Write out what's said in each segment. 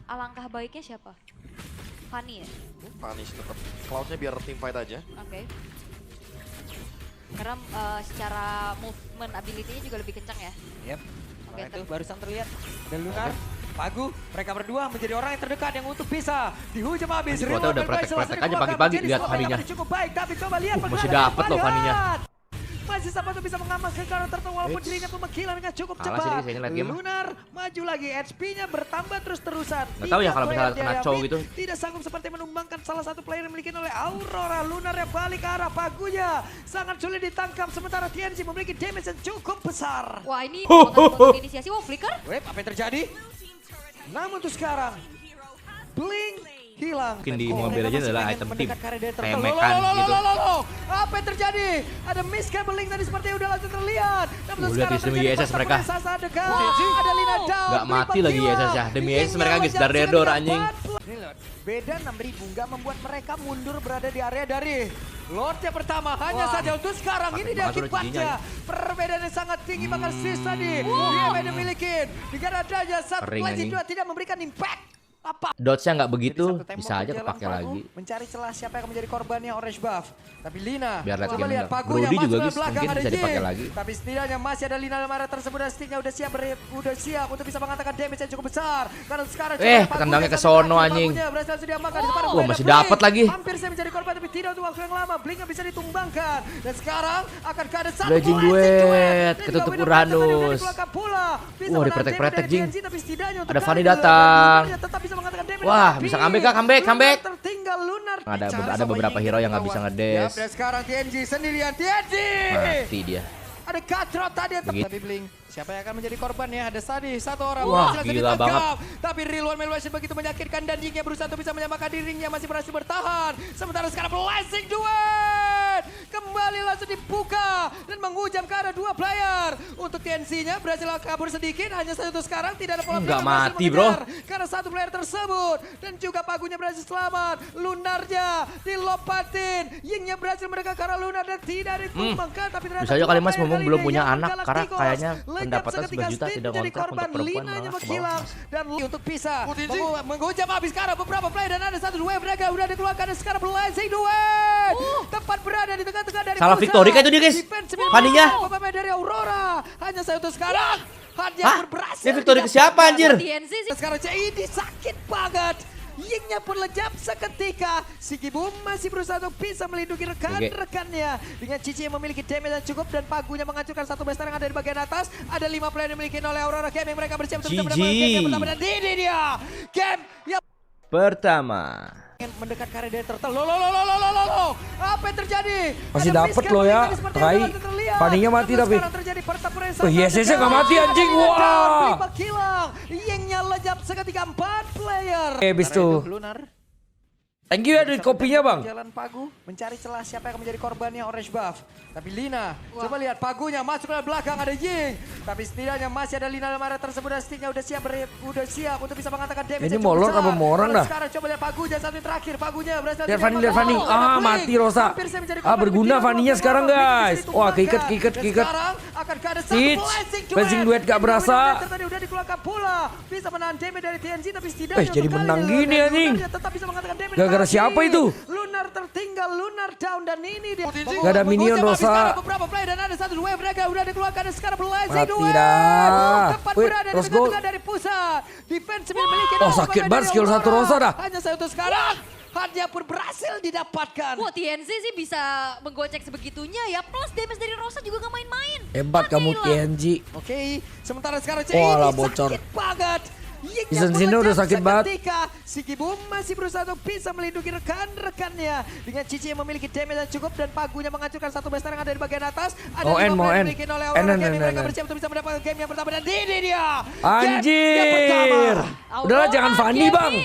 alangkah baiknya siapa? Fanny ya? Fanny tetap. Cloud-nya biar team fight aja. Oke. Karena secara movement ability-nya juga lebih kencang ya. Yep. Oke, Itu barusan terlihat. Dan Lunar, Pagu, mereka berdua menjadi orang yang terdekat yang untuk bisa dihujam habis. Squadnya udah pretek-pretek aja pagi-pagi lihat Fanny-nya. Cukup baik, tapi coba lihat Masih dapet loh Fanny-nya. Masih sama tuh bisa mengamankan karakter walaupun dirinya pemakilan dengan cukup Kalah cepat. sih dia kayaknya liat game. Lunar maju lagi, HP-nya bertambah terus-terusan. Nggak tahu ya kalau misalnya kena cow gitu. Tidak sanggup seperti menumbangkan salah satu player yang dimiliki oleh Aurora. Lunar yang balik ke arah Pagunya. Sangat sulit ditangkap sementara TNC memiliki damage yang cukup besar. Wah ini untuk inisiasi, wow flicker. Web, apa yang terjadi? Namun tuh sekarang, Blink hilang. Mungkin di Mobile Legends adalah item tim. Kayak Mekan Mekan gitu. Apa yang terjadi? Ada miscabling tadi seperti yang udah langsung terlihat. Lihat di demi ISS mereka. Ada Lina down. Gak mati lagi ISS ya. Demi ISS mereka guys dari door anjing. Beda 6.000 nggak membuat mereka mundur berada di area dari Lord yang pertama. Hanya saja untuk sekarang ini dia akibatnya. Perbedaan yang sangat tinggi bahkan sisa di dia dimiliki. Dengan adanya satu Legend 2 tidak memberikan impact. Apa? Dodge-nya nggak begitu, bisa aja kepake lagi. Mencari celah siapa yang akan menjadi korbannya orange buff. Tapi Lina, biar lihat coba game lihat Pagunya Brody juga masuk guys, ke belakang mungkin ada bisa dipakai Jing. lagi. Tapi setidaknya masih ada Lina Lemara tersebut dan sticknya udah siap untuk bisa mengatakan damage yang cukup besar. Karena sekarang tendangnya ke sono anjing. Wah masih dapat lagi. Hampir saya menjadi korban tapi tidak untuk waktu yang lama. Blink bisa ditumbangkan. Dan sekarang akan ada satu Legend duet, ketutup Uranus. Wah dipretek-pretek Jing. Ada Fanny datang. Wah bisa comeback. Tertinggal Lunar. Ada beberapa hero yang nggak bisa ngedes. Dan sekarang TNG sendirian. TNG. Mati dia. Ada Katrot tadi yang tapi Blink. Siapa yang akan menjadi korbannya? Ada Sadi, satu orang. Wah, berhasil gila ditangkap. banget. Tapi Real One Melwation begitu menyakitkan dan Jingnya berusaha untuk bisa menyamakan dirinya. Masih berhasil bertahan. Sementara sekarang Blessing Duet. Kembali langsung dibuka. Dan menghujam ke arah dua player. Untuk TNC-nya berhasil kabur sedikit. Hanya satu sekarang. Tidak ada pola Nggak mati bro. Karena satu player tersebut. Dan juga Pagunya berhasil selamat. Lunarnya dilopatin. Yingnya berhasil mereka karena Lunar dan tidak ditumbangkan. Tapi Bisa aja kali Mas Momong belum punya anak. Karena kayaknya pendapatan 11 juta tidak ngontrak untuk perempuan malah ke bawah. Dan untuk bisa menghujam habis sekarang beberapa play dan ada satu wave mereka udah dikeluarkan dan sekarang Blessing Duet tepat berada di tengah-tengah dari salah Victory kan itu dia guys. Fanny-nya. Dari Aurora hanya saya untuk sekarang. Hanya berhasil. Ini Victory ke siapa anjir? Sekarang ini sakit banget. Yingnya pun lejap seketika. Sigi Boom masih berusaha untuk bisa melindungi rekan-rekannya. Dengan Cici yang memiliki damage yang cukup dan Pagunya menghancurkan satu base yang ada di bagian atas. Ada 5 player yang dimiliki oleh Aurora Gaming. Mereka bersiap untuk mendapatkan game yang pertama. Dan ini dia. Game yang pertama. Mendekat ke area dari turtle. Apa yang terjadi? Masih dapet loh ya. Rai. Fanny-nya mati tapi. ISS-nya nggak mati anjing. Wah. Yingnya lejap seketika 4 player. Habis tuh. Thank you ya duit kopinya bang. Jalan Pagu mencari celah siapa yang akan menjadi korbannya orange buff. Tapi Lina, coba lihat Pagunya masuk ke belakang ada Ying. Tapi setidaknya masih ada Lina Lemara tersebut dan sticknya udah siap untuk bisa mengatakan damage. Ini molor apa mau orang dah? Sekarang coba lihat Pagunya satu yang terakhir. Pagunya berhasil. Lihat Fanny. Ah mati Rosa. Berguna Fanny-nya sekarang guys. Wah keikat. Sekarang akan ada satu Blessing Duet gak berasa. Tadi udah dikeluarkan pula. Bisa menahan damage dari TNC tapi setidaknya jadi menang gini anjing. tetap bisa mengatakan damage. Gara-gara siapa itu? Lunar tertinggal, Lunar down dan ini dia. Gak ada minion Rosa. Beberapa play dan ada satu wave mereka udah dikeluarkan dan sekarang Blessing Mati Duet. dah. Tepat Wait, berada di Rose goal. tengah-tengah dari pusat. Defense memiliki. Oh sakit banget skill satu Rosa dah. Hanya saya untuk sekarang. Hadiah pun berhasil didapatkan. Wah TNC sih bisa menggocek sebegitunya ya. Plus damage dari Rosa juga gak main-main. Hebat kamu TNG. Oke, sementara sekarang Walah, ini bocor. sakit banget. Season sini udah sakit banget. Sigi Boom masih berusaha untuk bisa melindungi rekan-rekannya. Dengan Cici yang memiliki damage yang cukup dan Pagunya menghancurkan satu base yang ada di bagian atas. Ada N. mereka bersiap untuk bisa mendapatkan game yang pertama dan ini dia. Anjir. Udahlah jangan Fanny bang.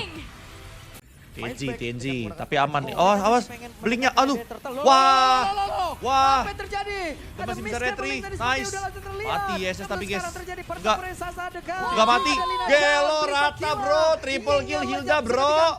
TNG, tapi aman nih. Oh, awas. Blinknya, aduh. Wah. Apa yang terjadi? Masih bisa retry. Nice. Mati ISS tapi guys. Enggak Enggak mati. Gelo rata bro. Triple kill Hilda bro.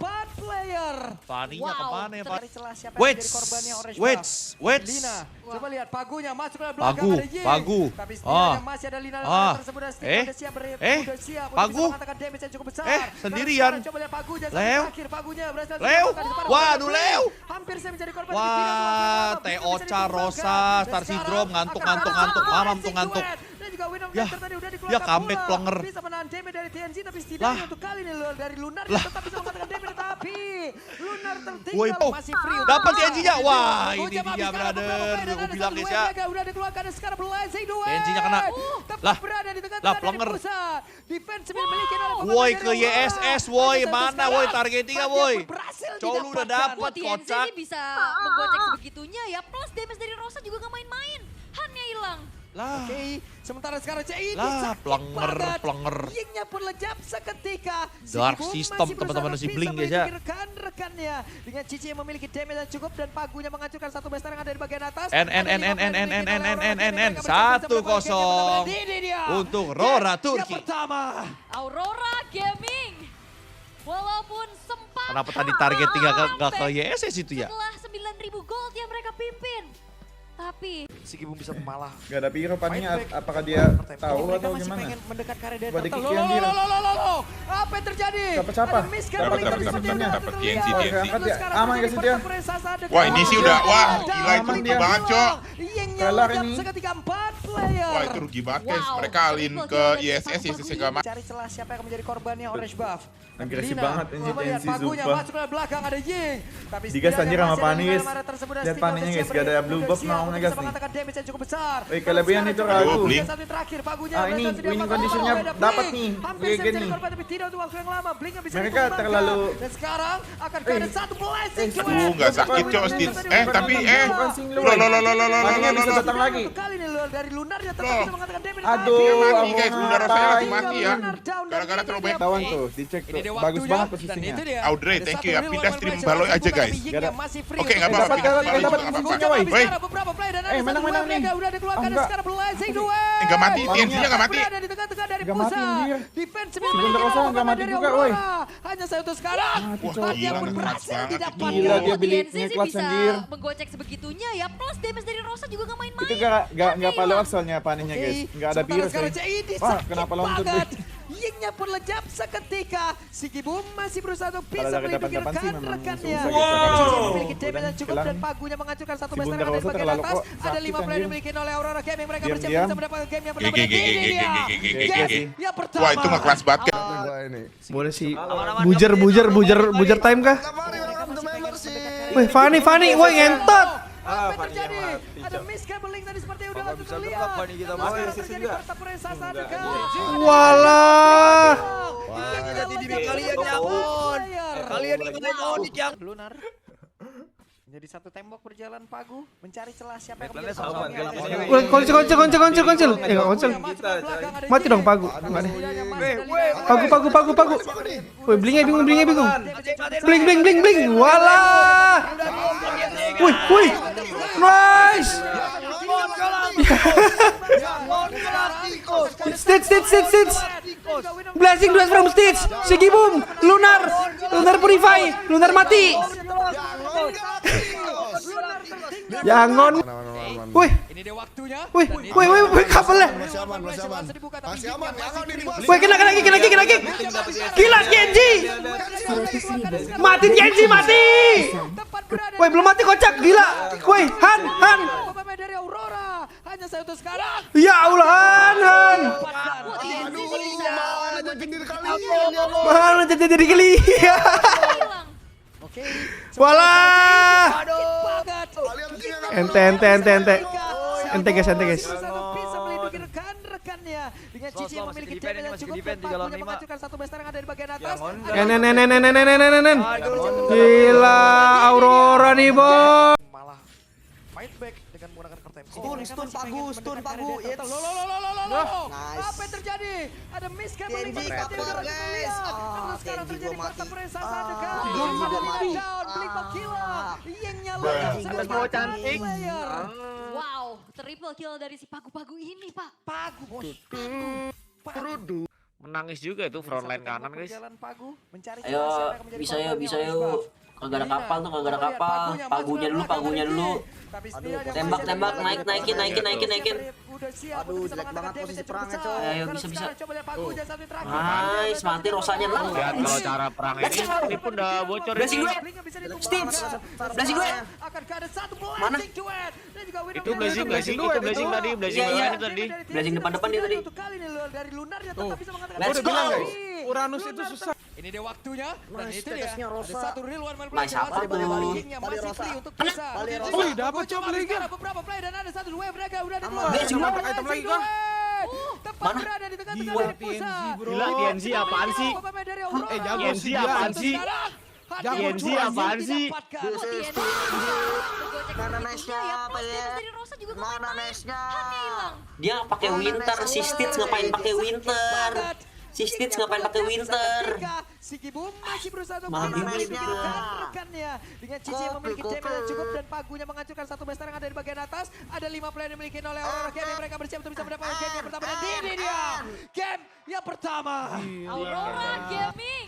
player. Paninya kemana ya, Pak? Cari celah siapa yang Wait, menjadi korbannya Orange wait, Buff. wait. Lina, coba lihat Pagunya masuk ke belakang Pagu, ada Ying. Pagu. Tapi setidaknya masih ada Lina tersebut dan Steve udah siap udah siap untuk Pagu. bisa mengatakan damage yang cukup besar. Sendirian. Sekarang coba lihat Pagunya Leo. terakhir Pagunya berhasil Leo. dilakukan di depan. Waduh, Leo. Hampir saya menjadi korban. Wah, Teocha, Rosa, Star Syndrome, ngantuk. Mamam tuh ngantuk. Dan juga Winner Ya, Maker tadi udah dikeluarkan ya comeback pula. plenger. Bisa menahan damage dari TNG tapi setidaknya Lah. untuk kali ini dari Lunar Lah. tetap bisa mengatakan damage tapi Lunar Woi, tertinggal masih free. dapat TNG-nya. Wah, Pagu ini jam dia, habis sekarang brother. beberapa play dan Gue ada bilang satu guys ya. Wega udah dikeluarkan dan sekarang Blazing Duel. TNG-nya kena. Tepat berada di tengah-tengah dari plenger. pusat. Defense dimiliki oleh pemain Woi, dari ke Aurora. YSS, woi. Hanya satu Mana, sekarang. woi, targetingnya, Bagian woi. pun berhasil Colu udah didapatkan. dapet. Wah, TNC kocak. sih bisa menggocek sebegitunya ya. Plus damage dari Rosa juga gak main-main. Hannya hilang. Lah, Oke, sementara sekarang ini Lah, sakit plenger. banget. Yingnya pun lejap seketika. Dark Sigibum system, masih teman-teman, berusaha si bisa Blink, guys, ya. melindungi rekan-rekannya dengan Cici yang memiliki damage yang cukup dan Pagunya menghancurkan satu best yang ada di bagian atas. N. 1-0 untuk Rora Turki. Yang pertama. Aurora Gaming. Walaupun sempat Kenapa tadi targeting gak ke YSS itu ya? setelah 9.000 gold yang mereka pimpin. Tapi Sigibum bisa malah Gak ada piro paninya, apakah dia tahu mereka atau masih gimana? pengen mendekat ke area dari Coba turtle. dikiki anjir. Loh. Apa yang terjadi? Dapat siapa? Ada miss kan Dapat, paling dapat, tadi dapat, seperti dapat, yang dapat terlihat. TNC. Angkat ya, Sekarang aman terjadi gak sih dia? pertempuran Wah, ini sih udah, wah, Down, gila itu down, rugi down. banget, Cok. Yingnya Kalah lejap ini. seketika 4 player. Wah, itu rugi banget guys. Wow, Mereka alin triple ke kill dari ISS gak mati. Cari celah siapa yang akan menjadi korbannya Orange Buff. Agresif Lina, banget ini coba lihat TNC, Pagunya sumpah. masuk ke belakang ada Ying. Tapi Digas anjir sama setidaknya Pani, masih ada guys. Lina tersebut dan Lihat Steve Paninya, udah guys, siap gak ada blue udah buff siap mau untuk ngegas bisa nih. mengatakan damage yang cukup besar. Wih, kelebihan itu Sekarang ragu. coba Blink. satu terakhir Pagunya Ah, ini berhasil winning diamankan. conditionnya Ada dapat Blink. nih, Hampir GG saja menjadi nih. korban tapi tidak untuk waktu yang lama. Blink yang bisa Mereka dikembangkan. terlalu- Dan sekarang akan ada satu blessing. Aduh, nggak sakit, Cok, Stitch. Tapi, Bukan single, woy. Paninya bisa datang lagi. Kali ini dari Lunar dia tetap Loh. bisa mengatakan damage. Aduh, Dia mati ampun, guys, Lunar Rosanya lagi ngapain? mati ya. Lunar down dan Gara-gara ini throwback. dia Tawan play. tuh, dicek Ini tuh. dia Bagus waktunya, banget dan posisinya. itu dia. Audrey, Ada thank satu you ya. real Pindah one stream manipulation Baloy masih aja, dibuka, guys. tapi Ying yang masih free Oke, untuk nggak apa-apa. bisa Dapat kali, melakukan dapat itu. musuhnya, Habis woy. sekarang beberapa play dan ada menang, satu menang Wega nih. udah dikeluarkan dan Enggak. sekarang blazing duel. Nggak mati, Paninya TNC-nya nggak mati. Berada di tengah-tengah dari Nggak mati, pusat. anjir. Defense Bunda Rosa nggak mati dari juga, Aurora. woy. Hanya saya untuk sekarang. Mati, Cok. Hanya Gila, pun keras berhasil banget itu. didapatkan. Gila, dia beli TNC sih kelas bisa anjir. menggocek sebegitunya ya. Plus damage dari Rosa juga gak main-main. Itu gak follow up soalnya paninya guys. Gak ada Sementara virus sekarang guys. CID Wah, sakit kenapa loncat banget. nih? Yingnya pun lejap seketika. Sigibum masih berusaha untuk bisa Kalau ada melindungi depan-depan sih memang rekan-rekannya. susah gitu. Cici memiliki damage yang cukup Hilang. dan Pagunya menghancurkan satu Si best Bunda yang ada di Rosa bagian terlalu atas. kok Ada sakit, 5 player anjir. dimiliki oleh Aurora Gaming. Mereka bersiap Diam-diam. bisa mendapatkan game yang GG, pertama. Dan ini dia. GG. Yang pertama. Wah, itu nge-class banget guys. Boleh sih. Bujer time kah? Wih, Fanny, woi ngentot. Apa yang terjadi? Ada miscabling tadi seperti yang udah langsung terlihat. Sekarang terjadi pertempuran yang sasa dekat. Walah. Ini jadi lejap diri kalian seketika yang on. player. Kalian ini main Onyx yang Lunar. Menjadi satu tembok berjalan Pagu mencari celah siapa yang Plannya menjadi korbannya. sama-sama. Woi, konsil. Enggak konsil. Mati dong Pagu. Enggak deh. Pagu. Woi, blingnya bingung. Bling. Walah. Wih. Nice. Stitch. Blazing duet from Stitch. Sigibum. Lunar purify. Lunar mati. Jangan. Wih. Ini dia waktunya. Wih, kapalnya. Wih, kena lagi. Gila, Genji. Mati. Wih, belum mati kocak, gila. Wih, Han. Pemain dari Aurora. Hanya saya untuk sekarang. Ya Allah, Han. Wah, TNC sih bisa Mana jadi geli. hilang. Oke. Walah. Banget. Ente guys. Bisa melindungi rekan-rekannya dengan Cici yang memiliki damage yang cukup dan Pagunya menghancurkan satu best yang ada di bagian atas. Nen. Gila, Aurora nih, Bos. Malah fight back dengan menggunakan pertempuran. Stun Pagu. Loh. Apa yang terjadi? Ada miscabling TNG cover, guys. Terus sekarang TNG terjadi gua mati. pertempuran yang sasa dekat. TNG gua mati. Down, Blink Makila. Yingnya TNG lejap gua sebagai mati. cantik. Player. Wow, triple kill dari si Pagu-Pagu ini, Pak. Pagu, bos. Menangis juga itu frontline kanan guys. Berjalan Pagu, mencari Ayo, celah siapa yang menjadi bisa korbannya yuk. Orange Buff. Kagak ada kapal tuh, kagak ada kapal. Pagunya dulu. Tembak, naikin. Aduh, jelek banget posisi perangnya, coy. Ayo, bisa. Nice, mati Rosanya. Lihat kalau cara perang ini pun udah bocor Blessing ini. gue. Stitch. Blessing gue. Mana? Itu blessing tadi, Iya. tadi. Blessing depan dia tadi. Let's Udah bilang go. guys, Uranus itu susah. Ini dia waktunya. Dan Nice, itu dia. tetesnya Rosa. Ada satu real one man Nice, apa tuh? masih Rosa. free untuk bisa. Bali Rosa. Wih, dapat coba lagi kan. Beberapa play dan ada satu wave mereka udah di Aman. Blessing Dapat gue. item lagi kan. Tepat Mana? berada di tengah-tengah Gila, dari pusat. TNG, bro. Gila, TNG apaan sih? Jago TNG sih dia. apaan sih? TNG apaan sih? Mana nice-nya apa ya? Dari Rosa juga nggak Mana main-main. nice-nya? Haknya hilang. Dia pakai winter, si Stitch ngapain pakai winter? Si Stitch ngapain pakai winter? Sigi Boom masih berusaha untuk Malah bisa bingung melindungi juga. rekan-rekannya. Dengan Cici yang memiliki damage yang cukup dan pagunya menghancurkan satu bester yang ada di bagian atas. Ada 5 player yang dimiliki oleh Aurora Game yang mereka bersiap untuk bisa mendapatkan game yang pertama. Dan ini dia game yang pertama. Aurora Gaming.